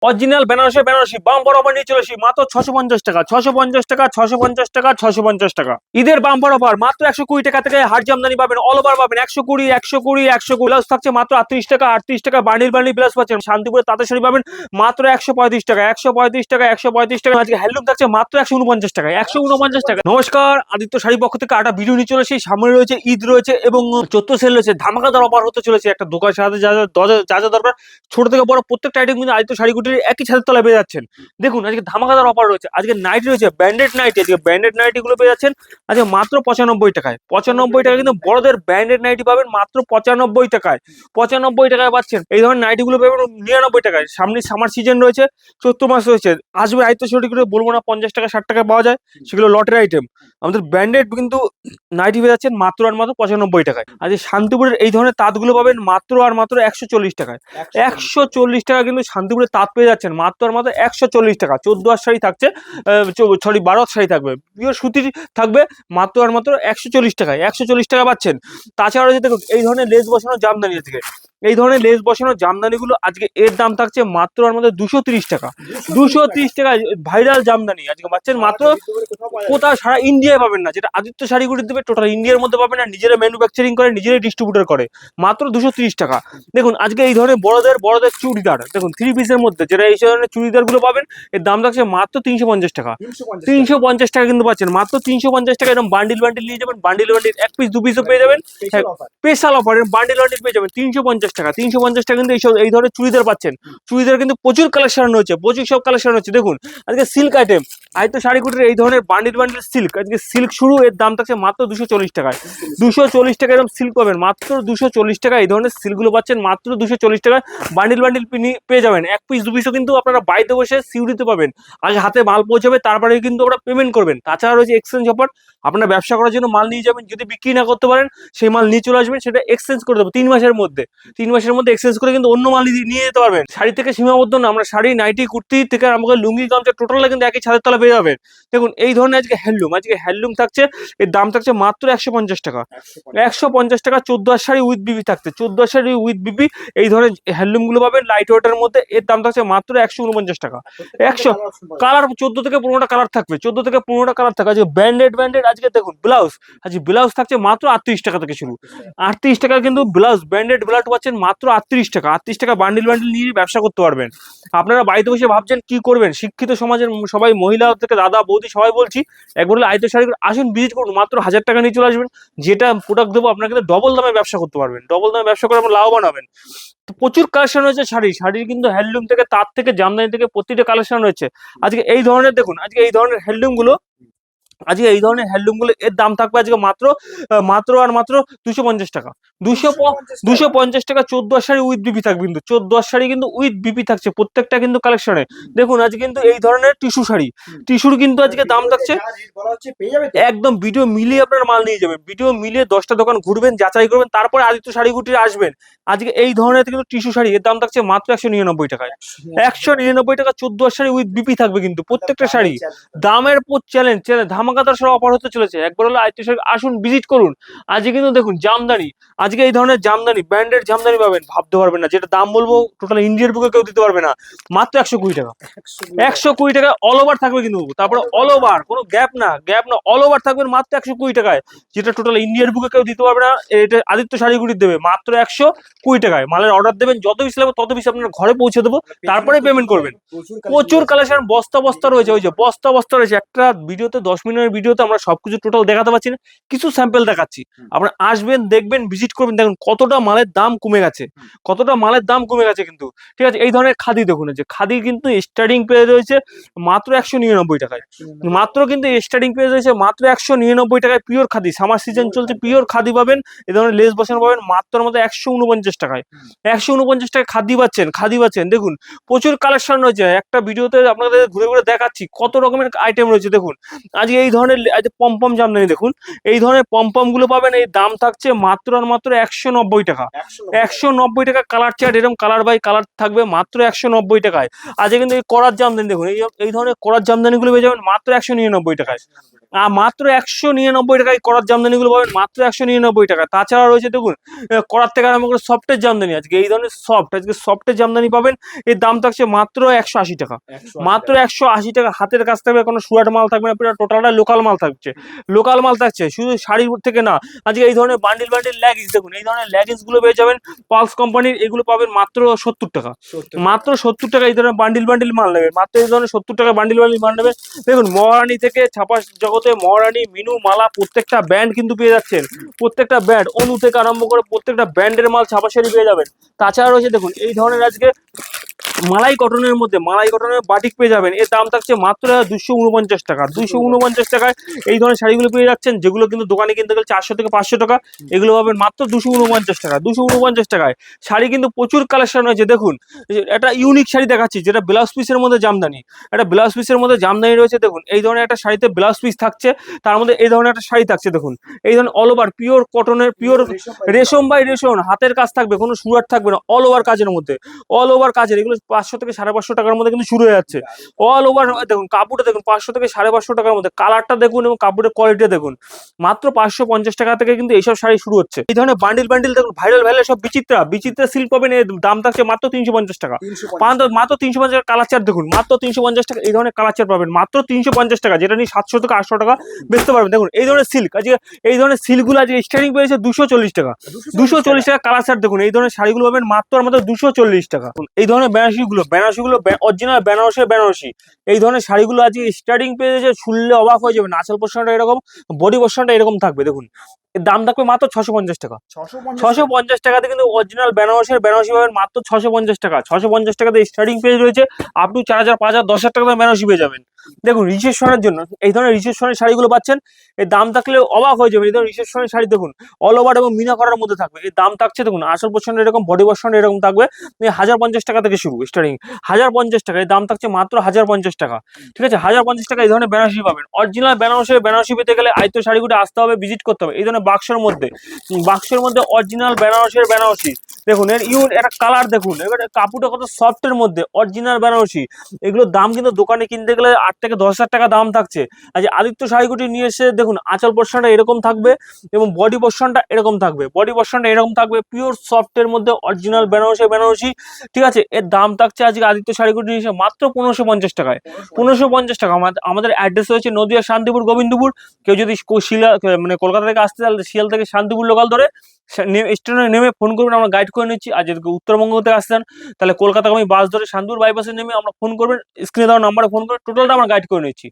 Original Banarasi Banarasi bumper offer নিয়ে চলেছি মাত্র 650 টাকা 650 টাকা 650 টাকা 650 টাকা। ঈদের বাম্পার অফার মাত্র 120 টাকা থেকে হাট জামদানি পাবেন, অল ওভার পাবেন 120 120 120। ব্লাউজ থাকছে মাত্র 38 টাকা 38 টাকা। বান্ডিল বান্ডিল ব্লাউজ পাচ্ছেন। শান্তিপুরে তাঁতের শাড়ি পাবেন মাত্র 135 টাকা 135 টাকা 135 টাকা। আজকে হ্যান্ডলুম থাকছে মাত্র 149 টাকা 149 টাকা। নমস্কার, আদিত্য শাড়ি পক্ষ থেকে একটা ভিডিও নিয়ে চলেছি। সামনে রয়েছে ঈদ রয়েছে এবং চৈত্র সেল রয়েছে, ধামাকাদার অফার হতে চলেছে। একটা দোকান সাথে যা যা যা দরকার ছোট থেকে বড় প্রত্যেকটা আইটেম কিন্তু আদিত্য শাড়ি কুটির একই ছাদের তলায় পেয়ে যাচ্ছেন। দেখুন আজকে ধামাকাদার অফার রয়েছে। আজকে নাইটি রয়েছে, ব্র্যান্ডেড নাইটি। আজকে ব্র্যান্ডেড নাইটি গুলো পেয়ে যাচ্ছেন আজকে মাত্র 95 টাকায় 95 টাকা। কিন্তু বড়দের ব্র্যান্ডেড নাইটি পাবেন মাত্র 95 টাকায় 95 টাকায় পাচ্ছেন। এই ধরনের নাইটি গুলো পাবেন 99 টাকায়। সামনে সামার সিজন রয়েছে, চৈত্র মাস রয়েছে। আসবে আদিত্য শাড়ি কুটির, বলবো না 50 টাকা 60 টাকায় পাওয়া যায়, সেগুলো লটের আইটেম। আমাদের ব্র্যান্ডেড কিন্তু নাইটি পেয়ে যাচ্ছেন মাত্র আর মাত্র 95 টাকায়। আজকে শান্তিপুরের এই ধরনের তাঁতগুলো পাবেন মাত্র আর মাত্র 140 টাকায় 140 টাকা। কিন্তু শান্তিপুরের তাঁত পেয়ে যাচ্ছেন মাত্র আর মাত্র 140 টাকা। 14 শাড়ি থাকছে, সরি 12 শাড়ি থাকবে, পিওর সুতির থাকবে মাত্র আর মাত্র 140 টাকায় 140 টাকা পাচ্ছেন। তাছাড়া রয়েছে দেখুন এই ধরনের লেস বসানো জামদানি। আজকে এই ধরনের লেস বসানো জামদানিগুলো আজকে এর দাম থাকছে মাত্র আর মাত্র 230 টাকা 230 টাকা। ভাইরাল জামদানি আজকে পাচ্ছেন মাত্র, কোথাও সারা ইন্ডিয়ায় পাবেন না। যেটা আদিত্য শাড়িগুলি দেবে টোটাল ইন্ডিয়ার মধ্যে পাবেন না। নিজেরা ম্যানুফ্যাকচারিং করে, নিজেরাই ডিস্ট্রিবিউটর করে, মাত্র 230 টাকা। দেখুন আজকে এই ধরনের বড়দের চুড়িদার দেখুন 3 পিসের মধ্যে, যেটা এই ধরনের চুড়িদার গুলো পাবেন এর দাম থাকছে মাত্র 350 টাকা 350 টাকা কিন্তু পাচ্ছেন মাত্র 350 টাকা। এরকম বান্ডিল বান্ডিল নিয়ে যাবেন, বান্ডিল বান্ডিল 1 পিস 2 পিসও পেয়ে যাবেন। স্পেশাল অফার বান্ডিল বান্ডিল পেয়ে যাবেন 350 টাকা 350 টাকা। কিন্তু এই ধরনের চুড়িদার পাচ্ছেন। চুড়িদার কিন্তু প্রচুর কালেকশন রয়েছে, প্রচুর সব কালেকশন রয়েছে। দেখুন আজকে সিল্ক আইটেম আদিত্য শাড়ি কুটির এই ধরনের বান্ডিল বান্ডিল সিল্ক, আজকে সিল্ক শুরু, এর দাম থাকছে মাত্র 240 টাকায় 240 টাকা। এরকম সিল্ক পাবেন মাত্র 240 টাকা। এই ধরনের সিল্কগুলো পাচ্ছেন মাত্র 240 টাকায়। বান্ডিল বান্ডিল পেয়ে যাবেন, 1 পিস 2 পিসও কিন্তু আপনারা বাড়িতে বসে সিউড়িতে পাবেন। আগে হাতে মাল পৌঁছাবে, তারপরে কিন্তু আপনারা পেমেন্ট করবেন। তাছাড়া রয়েছে এক্সচেঞ্জ অফার। আপনারা ব্যবসা করার জন্য মাল নিয়ে যাবেন, যদি বিক্রি না করতে পারেন সেই মাল নিয়ে চলে আসবেন, সেটা এক্সচেঞ্জ করে দেবো 3 মাসের মধ্যে। 3 মাসের মধ্যে এক্সচেঞ্জ করে কিন্তু অন্য মাল নিয়ে যেতে পারবেন। শাড়ি থেকে সীমাবদ্ধ না, আমরা শাড়ি নাইটি কুর্তি থেকে আমাকে লুঙ্গি গামছা টোটাল কিন্তু একই ছাদের তলা পেয়ে যাবেন। দেখুন এই ধরনের আজকে হ্যান্ডলুম থাকছে, এর দাম থাকছে মাত্র 150 টাকা 150 টাকা। 14 শাড়ি উইথ বিবি থাকছে, 14 শাড়ি উইথ বিবি। এই ধরনের হ্যান্ডলুম গুলো পাবেন লাইট ওয়েটের মধ্যে, এর দাম থাকছে মাত্র 149 টাকা 100। কালার 14 থেকে 15টা কালার থাকবে, 14 থেকে 15টা কালার থাকবে। আজকে ব্র্যান্ডেড আজকে দেখুন ব্লাউজ, আজকে ব্লাউজ থাকছে মাত্র 38 টাকা থেকে শুরু। 38 টাকা কিন্তু ব্লাউজ, ব্র্যান্ডেড ব্লাউজ পাচ্ছেন মাত্র 38 টাকা 38 টাকা। বান্ডিল বান্ডিল নিয়ে ব্যবসা করতে পারবেন। আপনারা বাড়িতে বসে ভাবছেন কি করবেন, শিক্ষিত সমাজের সবাই, মহিলা থেকে দাদা বৌদি সবাই বলছি, একবার হলে আদিত্য শাড়ি আসুন, ভিজিট করুন, মাত্র 1000 টাকা নিয়ে চলে আসবেন। যেটা প্রোডাক্ট দেবো আপনাকে ডবল দামে ব্যবসা করতে পারবেন, ডবল দামে ব্যবসা করে আপনার লাভবান হবেন। তো প্রচুর কালেকশন রয়েছে শাড়ির কিন্তু হ্যান্ডলুম থেকে, তার থেকে, জামদানি থেকে প্রতিটা কালেকশন রয়েছে। আজকে এই ধরনের দেখুন, আজকে এই ধরনের হ্যান্ডলুম গুলো এর দাম থাকবে আজকে মাত্র আর মাত্র 250 টাকা 250 টাকা। 14 শাড়ি উইথ বিপি থাকবে, কিন্তু 14 শাড়ি কিন্তু উইথ বিপি থাকছে প্রত্যেকটা কিন্তু কালেকশনে। দেখুন আজকে কিন্তু এই ধরনের টিস্যুর কিন্তু আজকে দাম থাকছে একদম ভিডিও মিলিয়ে আপনার মাল নিয়ে যাবেন। ভিডিও মিলিয়ে 10টা দোকান ঘুরবেন, যাচাই করবেন, তারপরে আদিত্য শাড়ি কুটিরে আসবেন। আজকে এই ধরনের কিন্তু টিস্যু শাড়ি, এর দাম থাকছে মাত্র 199 টাকায় 199 টাকা। 14 শাড়ি উইথ বিপি থাকবে কিন্তু প্রত্যেকটা শাড়ি। দামের পর চ্যালেঞ্জ ধামাকাদার সব অফার হতে চলেছে। একবার হলো আদিত্য শাড়ি আসুন, ভিজিট করুন। আজকে কিন্তু দেখুন জামদানি, আজকে এই ধরনের জামদানি, ব্র্যান্ডেড জামদানি পাবেন, ভাবতে পারবেন না। যেটা দাম বলবো টোটাল ইন্ডিয়ার বুকে কেউ দিতে পারবে না, মাত্র 120 টাকা 120 টাকা। অল ওভার থাকবে কিন্তু, তারপরে অল ওভার, কোনো গ্যাপ না অল ওভার থাকবেন মাত্র 120 টাকায়। যেটা টোটাল ইন্ডিয়ার বুকে কেউ দিতে পারবে না, এটা আদিত্য শাড়িগুলি দেবে মাত্র 120 টাকায়। মালের অর্ডার দেবেন, যত বেশি লাগবে তত বেশি আপনার ঘরে পৌঁছে দেবো, তারপরে পেমেন্ট করবেন। প্রচুর কালেকশন, বস্তা রয়েছে, ওই যে বস্তা রয়েছে। একটা ভিডিওতে 10 মিনিটের ভিডিওতে আমরা সবকিছু টোটাল দেখাতে পারছি না, কিছু স্যাম্পল দেখাচ্ছি। আপনারা আসবেন, দেখবেন, ভিজিট করবেন, দেখুন কতটা মালের দাম কমে গেছে, কিন্তু ঠিক আছে। এই ধরনের খাদি দেখুন, যে খাদি কিন্তু স্টার্টিং পেয়ে রয়েছে মাত্র 199 টাকায়, কিন্তু স্টার্টিং পেয়ে রয়েছে মাত্র 199 টাকায়। পিওর খাদি, সামার সিজন চলছে, পিওর খাদি পাবেন। এই ধরনের লেস বসানো পাবেন মাত্র 149 টাকায় 149 টাকায় খাদি পাচ্ছেন। দেখুন প্রচুর কালেকশন রয়েছে, একটা ভিডিওতে আপনাদের ঘুরে ঘুরে দেখাচ্ছি কত রকমের আইটেম রয়েছে। দেখুন আজকে এই এই ধরনের পম্পম জামদানি দেখুন, এই ধরনের পম্পম গুলো পাবেন, এই দাম থাকছে মাত্র আর মাত্র 190 টাকা। 190 টাকা কালার চার্ট, এরকম কালার বাই কালার থাকবে মাত্র 190 টাকায়। আজকে কিন্তু এই করার জামদানি দেখুন, এই ধরনের করার জামদানি গুলো পেয়ে যাবেন মাত্র 199 টাকায়। মাত্র 199 টাকায় করার জামদানি গুলো পাবেন মাত্র 199 টাকা। তাছাড়া রয়েছে দেখুন করার থেকে আরম্ভ করে সফটের জামদানি, আজকে এই ধরনের আজকে সফটের জামদানি পাবেন, এর দাম থাকছে মাত্র 180 টাকা। মাত্র 180 টাকা। হাতের কাছ থাকবে, কোনো সুরাট মাল থাকবে না, পুরো টোটালটা লোকাল মাল থাকছে, লোকাল মাল থাকছে। শুধু শাড়ির থেকে না, আজকে এই ধরনের বান্ডিল বান্ডিল লেগিংস দেখুন, এই ধরনের লেগিংস গুলো পেয়ে যাবেন পালস কোম্পানির, এগুলো পাবেন মাত্র 70 টাকা। মাত্র 70 টাকা এই ধরনের বান্ডিল বান্ডিল মাল নেবে, মাত্র এই ধরনের 70 টাকা বান্ডিল বান্ডিল মাল নেবে। দেখুন মহারানী থেকে ছাপা জগতে মহারানী, মিনু, মালা প্রত্যেকটা ব্র্যান্ড কিন্তু পেয়ে যাচ্ছেন, প্রত্যেকটা ব্র্যান্ড অনু থেকে আরম্ভ করে প্রত্যেকটা ব্র্যান্ডের মাল ছাপা শাড়ি পেয়ে যাবেন। তাছাড়া রয়েছে দেখুন এই ধরনের আজকে মালাই কটনের মধ্যে, মালাই কটনের বাটিক পেয়ে যাবেন, এর দাম থাকছে মাত্র 249 টাকা। 249 টাকায় এই ধরনের শাড়িগুলো পেয়ে যাচ্ছেন, যেগুলো কিন্তু দোকানে কিনতে গেলে 400 থেকে 500 টাকা, এগুলো পাবেন মাত্র 249 টাকা। 249 টাকায় শাড়ি কিন্তু প্রচুর কালেকশন হয়েছে। দেখুন একটা ইউনিক শাড়ি দেখাচ্ছি, যেটা ব্লাউজ পিসের মধ্যে জামদানি, একটা ব্লাউজ পিসের মধ্যে জামদানি রয়েছে। দেখুন এই ধরনের একটা শাড়িতে ব্লাউজ পিস থাকছে, তার মধ্যে এই ধরনের একটা শাড়ি থাকছে। দেখুন এই ধরনের অল ওভার পিওর কটনের, পিওর রেশম বাই রেশম, হাতের কাজ থাকবে, কোনো সুরাট থাকবে না, অল ওভার কাজের মধ্যে, অল ওভার কাজের। এগুলো 500 থেকে 550 টাকার মধ্যে কিন্তু শুরু হয়ে যাচ্ছে অল ওভার। দেখুন কাপড়টা দেখুন 500 থেকে 550 টাকার মধ্যে, কালারটা দেখুন এবং কাপড়ের কোয়ালিটি দেখুন। মাত্র 550 টাকা থেকে কিন্তু এইসব শাড়ি শুরু হচ্ছে। এই ধরনের বান্ডিল বান্ডিল দেখুন, ভাইরাল ভাইরাল সব বিচিত্রা সিল্ক পাবেন, এর দাম থাকছে মাত্র 350 টাকা। মাত্র 350 টাকা। কালার চার্ট দেখুন মাত্র 350 টাকা। এই ধরনের কালার চার্ট পাবেন মাত্র 350 টাকা, যেটা নিয়ে 700 থেকে 800 টাকা বেচতে পারবেন। দেখুন এই ধরনের সিল্ক, আজকে এই ধরনের সিল্কগুলো আজকে স্টার্টিং পেয়েছে 240 টাকা। 240 টাকা কালার চার্ট দেখুন, এই ধরনের শাড়িগুলো পাবেন মাত্র আর মাত্র 240 টাকা। এই ধরনের বেনারসিগুলো অরিজিনাল বেনারসি, এই ধরনের শাড়িগুলো আজকে স্টার্টিং পেয়েছে, শুনলে অবাক হয়ে যাবে। আঁচল পোর্শনটা এরকম, বডি পোর্শনটা এরকম থাকবে। দেখুন এর দাম থাকবে মাত্র 650 টাকা। 650 টাকাতে কিন্তু অরিজিনাল বেনারসি পাবেন মাত্র 650 টাকা। 650 টাকাতে স্টার্টিং পেজ রয়েছে, আপ টু 4000, 5000, 10,000 টাকা বেনারসি পেয়ে যাবেন। দেখুন রিসেপশনের জন্য এই ধরনের রিসেপশনের শাড়িগুলো পাচ্ছেন, এর দাম থাকলে অবাক হয়ে যাবে। এই ধরনের রিসেপশনের শাড়ি দেখুন অল ওভার এবং মিনা করার মধ্যে থাকবে, এর দাম থাকছে দেখুন আঁচল পোর্শন এরকম, বডি পোর্শন এরকম থাকবে। 1050 টাকা থেকে শুরু স্টার্টিং, 1050 টাকা। এর দাম থাকছে মাত্র 1050 টাকা। ঠিক আছে, 1050 টাকা এই ধরনের বেনারসি পাবেন। অরিজিনাল বেনারসি পেতে গেলে আইতো শাড়িগুলো আসতে হবে, ভিজিট করতে হবে। এই ধরনের বাক্সের মধ্যে অরিজিনাল বেনারসি দেখুন, এর একটা কালার দেখুন, এবার কাপড়টা কত সফটের মধ্যে, অরিজিনাল বেনারসি। এগুলোর দাম কিন্তু দোকানে কিনতে গেলে 8 থেকে 10,000 টাকা দাম থাকছে। আজ আদিত্য শাড়িগুটি নিয়ে এসে দেখুন আঁচল পোর্শনটা এরকম থাকবে এবং বডি পোর্শনটা এরকম থাকবে, পিওর সফটের মধ্যে অরিজিনাল বেনারসি। ঠিক আছে, এর দাম থাকছে আজকে আদিত্য শাড়িগুটি নিয়ে এসে মাত্র 1550 টাকায়। 1550 টাকা। আমাদের অ্যাড্রেস হয়েছে নদিয়া, শান্তিপুর, গোবিন্দপুর। কেউ যদি মানে কলকাতা থেকে আসতে তাহলে শিয়াল থেকে শান্তিপুর লোকাল ধরে স্টেশনে নেমে ফোন করবেন, আমরা গাইড করে নিচ্ছি। আর যদি উত্তরবঙ্গ থেকে আসতেন তাহলে কলকাতা বাস ধরে শান্তিপুর বাইপাসে নেমে আমরা ফোন করবেন, স্ক্রিনে দেওয়া নাম্বারে ফোন করে টোটালটা আমরা গাইড করে নিচ্ছি।